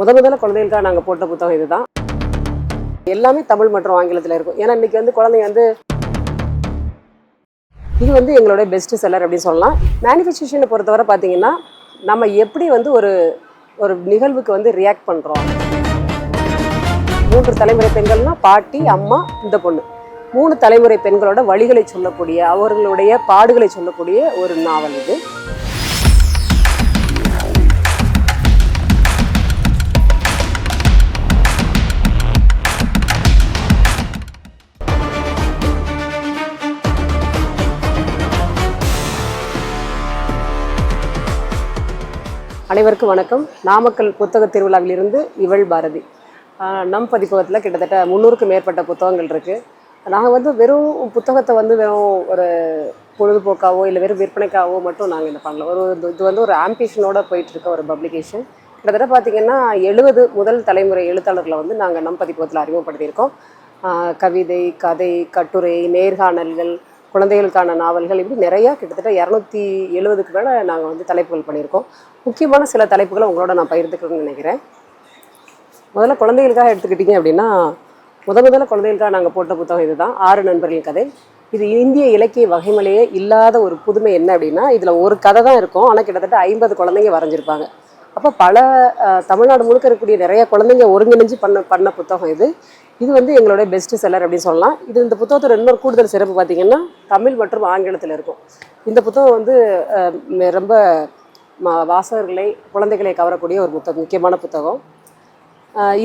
முதல்ல குழந்தைகளுக்காக நாங்கள் போட்ட புத்தகம் இதுதான். எல்லாமே தமிழ் மற்றும் ஆங்கிலத்தில் இருக்கும். ஏன்னா இன்னைக்கு வந்து குழந்தைங்க வந்து இது வந்து எங்களோட பெஸ்ட் செல்லர் அப்படின்னு சொல்லலாம். மேனிஃபெஸ்டேஷனை பொறுத்தவரை பார்த்தீங்கன்னா நம்ம எப்படி வந்து ஒரு ஒரு நிகழ்வுக்கு வந்து ரியாக்ட் பண்ணுறோம். 3 தலைமுறை பெண்கள்னா பாட்டி, அம்மா, இந்த பொண்ணு. 3 தலைமுறை பெண்களோட வழிகளை சொல்லக்கூடிய, அவர்களுடைய பாடுகளை சொல்லக்கூடிய ஒரு நாவல் இது. அனைவருக்கும் வணக்கம். நாமக்கல் புத்தக திருவிழாவிலிருந்து இவள் பாரதி. நம் பதிப்பகத்தில் கிட்டத்தட்ட 300க்கும் மேற்பட்ட புத்தகங்கள் இருக்குது. நாங்கள் வந்து வெறும் புத்தகத்தை வந்து வெறும் ஒரு பொழுதுபோக்காவோ இல்லை வெறும் விற்பனைக்காவோ மட்டும் நாங்கள் என்ன பண்ணலாம். இது வந்து ஒரு ஆம்பிஷனோட போயிட்டுருக்க ஒரு பப்ளிகேஷன். கிட்டத்தட்ட பார்த்திங்கன்னா 70 முதல் தலைமுறை எழுத்தாளர்களை வந்து நாங்கள் நம் பதிப்பகத்தில் அறிமுகப்படுத்தியிருக்கோம். கவிதை, கதை, கட்டுரை, நேர்காணல்கள், குழந்தைகளுக்கான நாவல்கள், இப்படி நிறையா கிட்டத்தட்ட 270க்கு மேலே நாங்கள் வந்து தலைப்புகள் பண்ணியிருக்கோம். முக்கியமான சில தலைப்புகளை உங்களோட நான் பகிர்ந்துக்கணும்னு நினைக்கிறேன். முதல்ல குழந்தைகளுக்காக எடுத்துக்கிட்டிங்க அப்படின்னா முதல்ல குழந்தைகளுக்காக நாங்கள் போட்ட புத்தகம் இதுதான். 6 நண்பர்கள் கதை. இது இந்திய இலக்கிய வகைமலையே இல்லாத ஒரு புதுமை என்ன அப்படின்னா, இதில் ஒரு கதை தான் இருக்கும், ஆனால் கிட்டத்தட்ட 50 குழந்தைங்க வரைஞ்சிருப்பாங்க. அப்போ பல தமிழ்நாடு முழுக்க இருக்கக்கூடிய நிறைய குழந்தைங்க ஒருங்கிணைஞ்சு பண்ண புத்தகம் இது. இது வந்து எங்களோட பெஸ்ட் செல்லர் அப்படின்னு சொல்லலாம். இந்த புத்தகத்தோட இன்னொரு கூடுதல் சிறப்பு பார்த்திங்கன்னா தமிழ் மற்றும் ஆங்கிலத்தில் இருக்கும். இந்த புத்தகம் வந்து ரொம்ப வாசகர்களை, குழந்தைகளை கவரக்கூடிய ஒரு முக்கியமான புத்தகம்.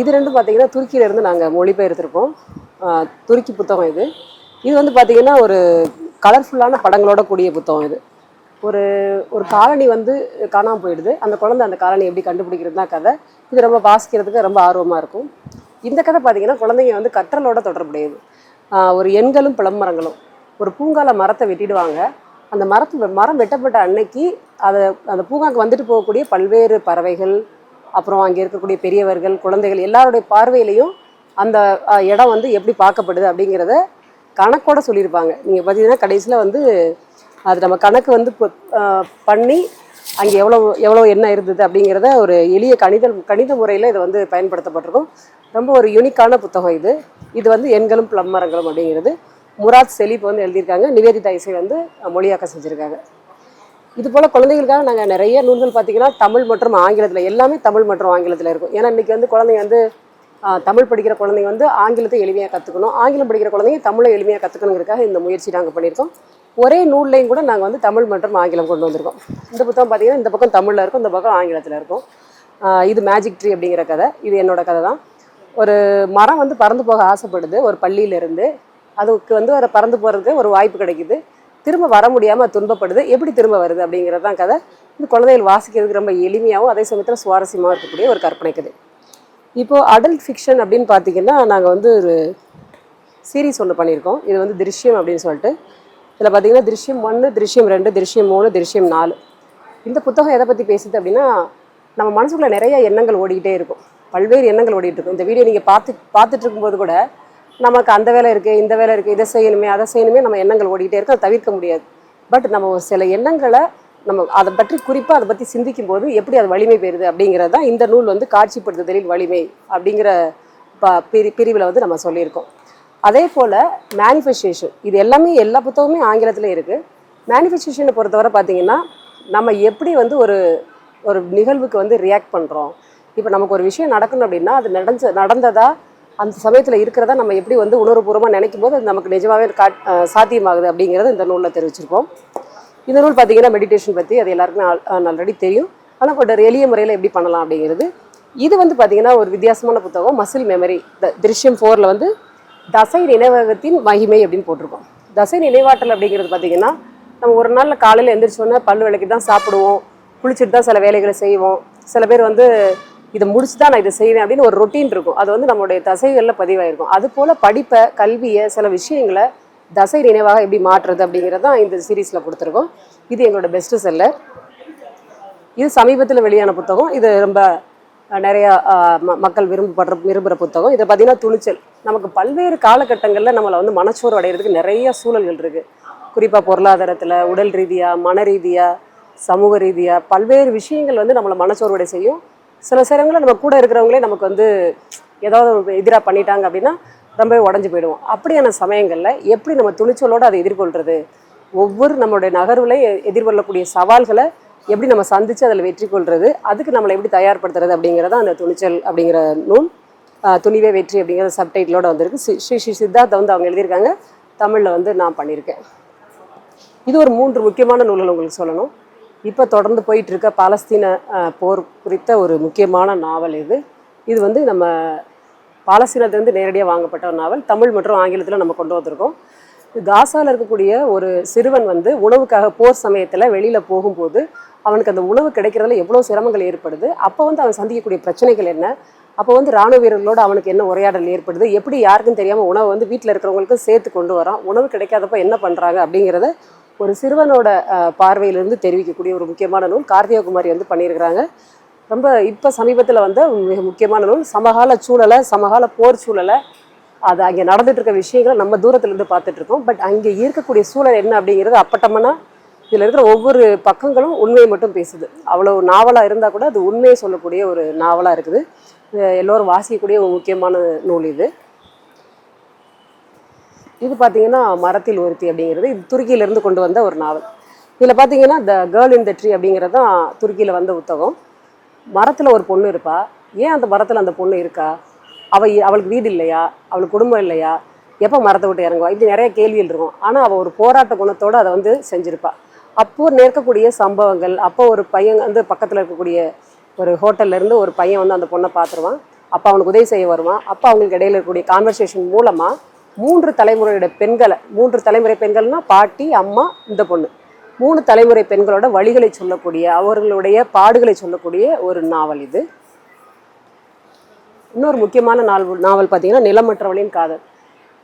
இது ரெண்டும் பார்த்திங்கன்னா துருக்கியிலேருந்து நாங்கள் மொழிபெயர்த்திருக்கோம். துருக்கி புத்தகம் இது. இது வந்து பார்த்திங்கன்னா ஒரு கலர்ஃபுல்லான படங்களோட கூடிய புத்தகம் இது. ஒரு காலனி வந்து காணாமல் போயிடுது. அந்த குழந்தை அந்த காலனி எப்படி கண்டுபிடிக்கிறது தான் கதை. இது ரொம்ப வாசிக்கிறதுக்கு ரொம்ப ஆர்வமாக இருக்கும். இந்த கதை பார்த்திங்கன்னா குழந்தைங்க வந்து கற்றலோட தொடர்புடையது. ஒரு எண்களும் பிளம்பரங்களும். ஒரு பூங்கால மரத்தை வெட்டிடுவாங்க. அந்த மரம் வெட்டப்பட்ட அன்னைக்கு அந்த பூங்காவுக்கு வந்துட்டு போகக்கூடிய பல்வேறு பறவைகள், அப்புறம் அங்கே இருக்கக்கூடிய பெரியவர்கள், குழந்தைகள் எல்லாருடைய பார்வையிலையும் அந்த இடம் வந்து எப்படி பார்க்கப்படுது அப்படிங்கிறத கணக்கோட சொல்லியிருப்பாங்க. நீங்கள் பார்த்தீங்கன்னா கடைசியில் வந்து அது நம்ம கணக்கு வந்து பண்ணி அங்கே எவ்வளோ என்ன இருந்தது அப்படிங்கிறத ஒரு எளிய கணித முறையில் இதை வந்து பயன்படுத்தப்பட்டிருக்கும். ரொம்ப ஒரு யூனிக்கான புத்தகம் இது. இது வந்து எண்களும் பிளம்பரங்களும் அப்படிங்கிறது முராத் செலீப் வந்து எழுதியிருக்காங்க. நிவேதிதா இசை வந்து மொழியாக்கம் செஞ்சுருக்காங்க. இது போல் குழந்தைகளுக்காக நாங்கள் நிறைய நூல்கள் பார்த்திங்கன்னா தமிழ் மற்றும் ஆங்கிலத்தில், எல்லாமே தமிழ் மற்றும் ஆங்கிலத்தில் இருக்கும். ஏன்னா இன்றைக்கி வந்து குழந்தைங்க வந்து தமிழ் படிக்கிற குழந்தைங்க வந்து ஆங்கிலத்தை எளிமையாக கற்றுக்கணும், ஆங்கிலம் படிக்கிற குழந்தைங்க தமிழை எளிமையாக கற்றுக்கணுங்கிறதுக்காக இந்த முயற்சி நாங்கள் பண்ணியிருக்கோம். ஒரே நூல்லையும் கூட நாங்கள் வந்து தமிழ் மற்றும் ஆங்கிலம் கொண்டு வந்திருக்கோம். இந்த புத்தகம் பார்த்திங்கன்னா இந்த பக்கம் தமிழில் இருக்கும், இந்த பக்கம் ஆங்கிலத்தில் இருக்கும். இது மேஜிக் ட்ரீ அப்படிங்கிற கதை. இது என்னோடய கதை தான். ஒரு மரம் வந்து பறந்து போக ஆசைப்படுது ஒரு பள்ளியிலேருந்து. அதுக்கு வந்து அதை பறந்து போகிறதுக்கு ஒரு வாய்ப்பு கிடைக்குது. திரும்ப வர முடியாமல் துன்பப்படுது. எப்படி திரும்ப வருது அப்படிங்கிறது தான் கதை. இந்த குழந்தைகள் வாசிக்கிறதுக்கு ரொம்ப எளிமையாகவும் அதே சமயத்தில் சுவாரஸ்யமாக இருக்கக்கூடிய ஒரு கற்பனை கதை. இப்போது அடல்ட் ஃபிக்ஷன் அப்படின்னு பார்த்திங்கன்னா நாங்கள் வந்து ஒரு சீரீஸ் ஒன்று பண்ணியிருக்கோம். இது வந்து திருஷ்யம் அப்படின்னு சொல்லிட்டு. இதில் பார்த்திங்கன்னா திருஷ்யம் 1, திருஷ்யம் 2, திருஷ்யம் 3, திருஷ்யம் 4. இந்த புத்தகம் எதை பற்றி பேசுது அப்படின்னா, நம்ம மனசுக்குள்ளே நிறைய எண்ணங்கள் ஓடிக்கிட்டே இருக்கும். பல்வேறு எண்ணங்கள் ஓடிட்டு இருக்கும். இந்த வீடியோ நீங்கள் பார்த்துட்டு இருக்கும்போது கூட நமக்கு அந்த வேலை இருக்குது, இந்த வேலை இருக்குது, இதை செய்யணுமே, அதை செய்யணுமே, நம்ம எண்ணங்கள் ஓடிக்கிட்டே இருக்கும். அதை தவிர்க்க முடியாது. பட் நம்ம சில எண்ணங்களை நம்ம அதை பற்றி குறிப்பாக அதை பற்றி சிந்திக்கும் போது எப்படி அது வலிமை பெறுது அப்படிங்கிறது தான் இந்த நூல் வந்து காட்சிப்படுத்துதலில் வலிமை அப்படிங்கிற பிரிவில் வந்து நம்ம சொல்லியிருக்கோம். அதே போல் மேனிஃபெஸ்டேஷன், இது எல்லாமே எல்லா புத்தகமே ஆங்கிலத்தில் இருக்குது. மேனிஃபெஸ்டேஷனை பொறுத்தவரை பார்த்திங்கன்னா நம்ம எப்படி வந்து ஒரு நிகழ்வுக்கு வந்து ரியாக்ட் பண்ணுறோம். இப்போ நமக்கு ஒரு விஷயம் நடக்கணும் அப்படின்னா அது நடந்ததா அந்த சமயத்தில் இருக்கிறதா நம்ம எப்படி வந்து உணர்வுபூர்வமாக நினைக்கும் போது அது நமக்கு நிஜமாகவே சாத்தியமாகுது அப்படிங்கிறத இந்த நூலில் தெரிவிச்சிருக்கோம். இந்த நூல் பார்த்திங்கன்னா மெடிடேஷன் பற்றி அது எல்லாருக்குமே ஆல்ரெடி தெரியும். ஆனால் ஒரு எளிய முறையில் எப்படி பண்ணலாம் அப்படிங்கிறது. இது வந்து பார்த்திங்கன்னா ஒரு வித்தியாசமான புத்தகம். Muscle memory. திருஷ்யம் 4ல் வந்து தசை நினைவகத்தின் மகிமை அப்படின்னு போட்டிருக்கோம். தசை நினைவாற்றல் அப்படிங்கிறது பார்த்திங்கன்னா நம்ம ஒரு நாளில் காலையில் எந்திரிச்சோன்னா பல் விளக்கி தான் சாப்பிடுவோம், குளிச்சுட்டு தான் சில வேலைகளை செய்வோம். சில பேர் வந்து இதை முடிச்சு தான் நான் இதை செய்வேன் அப்படின்னு ஒரு ரொட்டீன் இருக்கும். அது வந்து நம்மளுடைய தசைகளில் பதிவாயிருக்கும். அதுபோல் படிப்பை, கல்வியை, சில விஷயங்களை தசை நினைவாக எப்படி மாற்றுறது அப்படிங்கிறது தான் இந்த சீரீஸில் கொடுத்துருக்கோம். இது எங்களோட பெஸ்ட் செல்லர். இது சமீபத்தில் வெளியான புத்தகம். இது ரொம்ப நிறையா மக்கள் விரும்புகிற புத்தகம். இதை பார்த்திங்கன்னா துணிச்சல். நமக்கு பல்வேறு காலகட்டங்களில் நம்மளை வந்து மனச்சோர்வு அடைகிறதுக்கு நிறைய சூழல்கள் இருக்குது. குறிப்பாக பொருளாதாரத்தில், உடல் ரீதியாக, மன ரீதியாக, சமூக ரீதியாக பல்வேறு விஷயங்கள் வந்து நம்மளை மனச்சோர்வடை செய்யும். சில நேரங்களில் நம்ம கூட இருக்கிறவங்களே நமக்கு வந்து ஏதாவது எதிராக பண்ணிட்டாங்க அப்படின்னா ரொம்பவே உடஞ்சி போயிடுவோம். அப்படியான சமயங்களில் எப்படி நம்ம துணிச்சலோடு அதை எதிர்கொள்கிறது, ஒவ்வொரு நம்மளுடைய நகர்வுலையும் எதிர்கொள்ளக்கூடிய சவால்களை எப்படி நம்ம சந்தித்து அதில் வெற்றி கொள்வது, அதுக்கு நம்மளை எப்படி தயார்படுத்துறது அப்படிங்கிறத அந்த துணிச்சல் அப்படிங்கிற நூல் துணிவே வெற்றி அப்படிங்கிற சப்டைட்டிலோடு வந்திருக்கு. ஸ்ரீ ஸ்ரீ சித்தார்த்தை வந்து அவங்க எழுதியிருக்காங்க, தமிழில் வந்து நான் பண்ணியிருக்கேன். இது ஒரு 3 முக்கியமான நூல்கள் உங்களுக்கு சொல்லணும். இப்போ தொடர்ந்து போயிட்டுருக்க பாலஸ்தீன போர் குறித்த ஒரு முக்கியமான நாவல் இது. இது வந்து நம்ம பாலஸ்தீனத்திலேருந்து நேரடியாக வாங்கப்பட்ட ஒரு நாவல். தமிழ் மற்றும் ஆங்கிலத்தில் நம்ம கொண்டு வந்திருக்கோம். காசாவில் இருக்கக்கூடிய ஒரு சிறுவன் வந்து உணவுக்காக போர் சமயத்தில் வெளியில் போகும்போது அவனுக்கு அந்த உணவு கிடைக்கிறதுல எவ்வளோ சிரமங்கள் ஏற்படுது, அப்போ வந்து அவன் சந்திக்கக்கூடிய பிரச்சனைகள் என்ன, அப்போ வந்து இராணுவ வீரர்களோடு அவனுக்கு என்ன உரையாடல் ஏற்படுது, எப்படி யாருக்கும் தெரியாமல் உணவு வந்து வீட்டில் இருக்கிறவங்களுக்கும் சேர்த்து கொண்டு வரான், உணவு கிடைக்காதப்போ என்ன பண்ணுறாங்க அப்படிங்கிறத ஒரு சிறுவனோட பார்வையிலிருந்து தெரிவிக்கக்கூடிய ஒரு முக்கியமான நூல் கார்த்திகா குமாரி வந்து பண்ணியிருக்கிறாங்க. ரொம்ப இப்போ சமீபத்தில் வந்து மிக முக்கியமான நூல். சமகால சூழலை, சமகால போர் சூழலை, அது அங்கே நடந்துட்டு இருக்க விஷயங்களை நம்ம தூரத்துலேருந்து பார்த்துட்ருக்கோம். பட் அங்கே இருக்கக்கூடிய சூழல் என்ன அப்படிங்கிறது அப்பட்டமான இதில் இருக்கிற ஒவ்வொரு பக்கங்களும் உண்மையை மட்டும் பேசுது. அவ்வளோ நாவலாக இருந்தால் கூட அது உண்மையை சொல்லக்கூடிய ஒரு நாவலாக இருக்குது. எல்லோரும் வாசிக்கக்கூடிய ஒரு முக்கியமான நூல் இது. இது பார்த்திங்கன்னா மரத்தில் ஒருத்தி அப்படிங்கிறது இது துருக்கியிலேருந்து கொண்டு வந்த ஒரு நாவல். இதில் பார்த்திங்கன்னா the girl in the tree அப்படிங்கிறது தான் துருக்கியில் வந்த புத்தகம். மரத்தில் ஒரு பொண்ணு இருப்பா. ஏன் அந்த மரத்தில் அந்த பொண்ணு இருக்கா, அவளுக்கு வீடு இல்லையா, அவளுக்கு குடும்பம் இல்லையா, எப்போ மரத்தை விட்டு இறங்குவா, இப்படி நிறைய கேள்விகள் இருக்கும். ஆனால் அவள் ஒரு போராட்ட குணத்தோடு அதை வந்து செஞ்சுருப்பாள். அப்போது நேர்க்கக்கூடிய சம்பவங்கள், அப்போ ஒரு பையன் வந்து பக்கத்தில் இருக்கக்கூடிய ஒரு ஹோட்டல்லேருந்து ஒரு பையன் வந்து அந்த பொண்ணை பார்த்துருவான். அப்போ அவனுக்கு உதவி செய்ய வருவான். அப்போ அவங்களுக்கு இடையில இருக்கக்கூடிய கான்வர்சேஷன் மூலமாக 3 தலைமுறையோட பெண்களை, 3 தலைமுறை பெண்கள்னால் பாட்டி, அம்மா, இந்த பொண்ணு, 3 தலைமுறை பெண்களோட வழிகளை சொல்லக்கூடிய, அவர்களுடைய பாடுகளை சொல்லக்கூடிய ஒரு நாவல் இது. இன்னொரு முக்கியமான நாவல் பார்த்தீங்கன்னா நிலமற்றவளின் காதல்.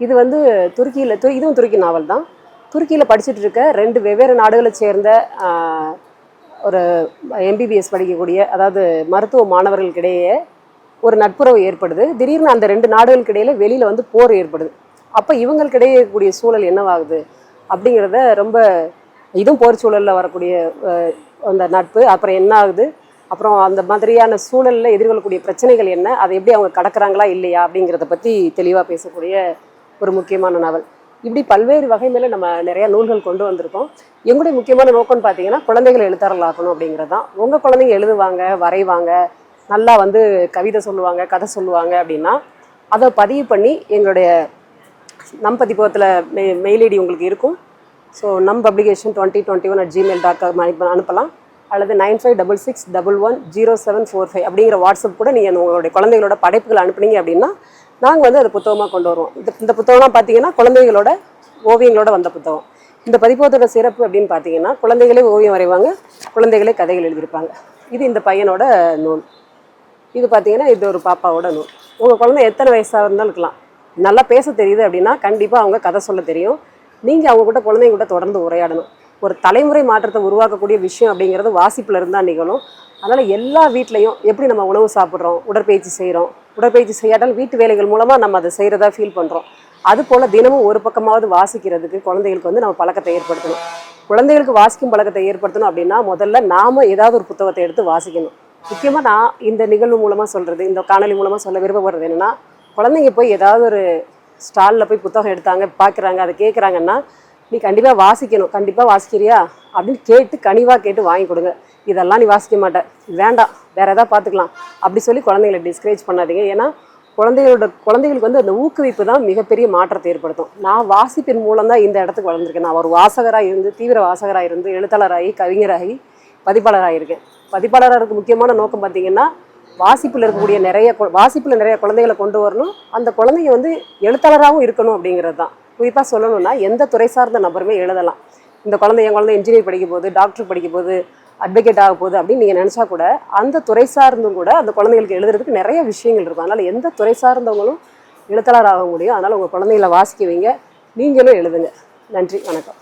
இது வந்து துருக்கியில், இதுவும் துருக்கி நாவல் தான். துருக்கியில் படிச்சுட்டு இருக்க 2 வெவ்வேறு நாடுகளை சேர்ந்த ஒரு எம்பிபிஎஸ் படிக்கக்கூடிய, அதாவது மருத்துவ மாணவர்களுக்கிடையே ஒரு நட்புறவு ஏற்படுது. திடீர்னு அந்த 2 நாடுகளுக்கு இடையில வெளியில் வந்து போர் ஏற்படுது. அப்போ இவங்களுக்கிடையே இருக்கக்கூடிய சூழல் என்னவாகுது அப்படிங்கிறத ரொம்ப, இதுவும் போர் சூழலில் வரக்கூடிய அந்த நட்பு அப்புறம் என்ன ஆகுது, அப்புறம் அந்த மாதிரியான சூழலில் எதிர்கொள்ளக்கூடிய பிரச்சனைகள் என்ன, அதை எப்படி அவங்க கடக்கிறாங்களா இல்லையா அப்படிங்கிறத பற்றி தெளிவாக பேசக்கூடிய ஒரு முக்கியமான நாவல். இப்படி பல்வேறு வகை மேலே நம்ம நிறையா நூல்கள் கொண்டு வந்திருக்கோம். எங்களுடைய முக்கியமான நோக்கம்னு பார்த்தீங்கன்னா குழந்தைகளை எழுத்தாளர்களாக்கணும் அப்படிங்கிறது தான். உங்கள் குழந்தைங்க எழுதுவாங்க, வரைவாங்க, நல்லா வந்து கவிதை சொல்லுவாங்க, கதை சொல்லுவாங்க அப்படின்னா அதை பதிவு பண்ணி எங்களுடைய நம் பதிப்பகத்தில் மெயில் ஐடி உங்களுக்கு இருக்கும். ஸோ நம் பப்ளிகேஷன் 2021@gmail.com அனுப்பலாம். அல்லது 9566110745 அப்படிங்கிற வாட்ஸ்அப் கூட நீங்கள் உங்களுடைய குழந்தைகளோட படைப்புகளை அனுப்புனீங்க அப்படின்னா நாங்கள் வந்து அதை புத்தகமாக கொண்டு வருவோம். இந்த புத்தகம்லாம் பார்த்தீங்கன்னா குழந்தைகளோட ஓவியங்களோட வந்த புத்தகம். இந்த பதிப்பகத்தோட சிறப்பு அப்படின்னு பார்த்தீங்கன்னா குழந்தைகளே ஓவியம் வரைவாங்க, குழந்தைகளே கதைகள் எழுதியிருப்பாங்க. இது இந்த பையனோட நூல். இது பார்த்தீங்கன்னா இது ஒரு பாப்பாவோட நூல். உங்கள் குழந்தை எத்தனை வயசாக இருந்தாலும் இருக்கலாம், நல்லா பேச தெரியுது அப்படின்னா கண்டிப்பாக அவங்க கதை சொல்ல தெரியும். நீங்கள் அவங்க கூட குழந்தைங்க கூட தொடர்ந்து உரையாடணும். ஒரு தலைமுறை மாற்றத்தை உருவாக்கக்கூடிய விஷயம் அப்படிங்கிறது வாசிப்பில் இருந்தால் நிகழும். அதனால் எல்லா வீட்லேயும் எப்படி நம்ம உணவு சாப்பிட்றோம், உடற்பயிற்சி செய்கிறோம், உடற்பயிற்சி செய்யாட்டால் வீட்டு வேலைகள் மூலமாக நம்ம அதை செய்கிறதா ஃபீல் பண்ணுறோம். அதுபோல் தினமும் ஒரு பக்கமாவது வாசிக்கிறதுக்கு குழந்தைகளுக்கு வந்து நம்ம பழக்கத்தை ஏற்படுத்தணும். குழந்தைகளுக்கு வாசிக்கும் பழக்கத்தை ஏற்படுத்தணும் அப்படின்னா முதல்ல நாம் ஏதாவது ஒரு புத்தகத்தை எடுத்து வாசிக்கணும். முக்கியமாக நான் இந்த நிகழ்வு மூலமாக சொல்கிறது, இந்த காணொலி மூலமாக சொல்ல விருப்பப்படுறது என்னென்னா, குழந்தைங்க போய் ஏதாவது ஒரு ஸ்டாலில் போய் புத்தகம் எடுத்தாங்க, பார்க்குறாங்க, அதை கேட்குறாங்கன்னா நீ கண்டிப்பாக வாசிக்கணும், கண்டிப்பாக வாசிக்கிறியா அப்படின்னு கேட்டு கனிவாக கேட்டு வாங்கி கொடுங்க. இதெல்லாம் நீ வாசிக்க மாட்டேன், வேண்டாம், வேறு எதாவது பார்த்துக்கலாம் அப்படி சொல்லி குழந்தைங்களை டிஸ்கரேஜ் பண்ணாதீங்க. ஏன்னா குழந்தைகளுக்கு வந்து அந்த ஊக்குவிப்பு தான் மிகப்பெரிய மாற்றத்தை ஏற்படுத்தும். நான் வாசிப்பின் மூலம் தான் இந்த இடத்துக்கு வளர்ந்துருக்கேன். நான் ஒரு வாசகராக இருந்து, தீவிர வாசகராக இருந்து, எழுத்தாளராகி, கவிஞராகி, பதிப்பாளராக இருக்கேன். பதிப்பாளராக இருக்க முக்கியமான நோக்கம் பார்த்திங்கன்னா வாசிப்பில் நிறைய குழந்தைகளை கொண்டு வரணும். அந்த குழந்தைங்க வந்து எழுத்தாளராகவும் இருக்கணும் அப்படிங்கிறது தான். குறிப்பாக சொல்லணும்னா எந்த துறை சார்ந்த நபருமே எழுதலாம். என் குழந்தை இன்ஜினியர் படிக்க போகுது, டாக்டர் படிக்க போகுது, அட்வொகேட் ஆக போகுது அப்படின்னு நீங்கள் நினச்சா கூட அந்த துறை சார்ந்தும் கூட அந்த குழந்தைகளுக்கு எழுதுறதுக்கு நிறைய விஷயங்கள் இருக்கும். அதனால் எந்த துறை சார்ந்தவங்களும் எழுத்தாளர் ஆக முடியும். அதனால் உங்கள் குழந்தைகளை வாசிக்க வைங்க, நீங்களும் எழுதுங்க. நன்றி, வணக்கம்.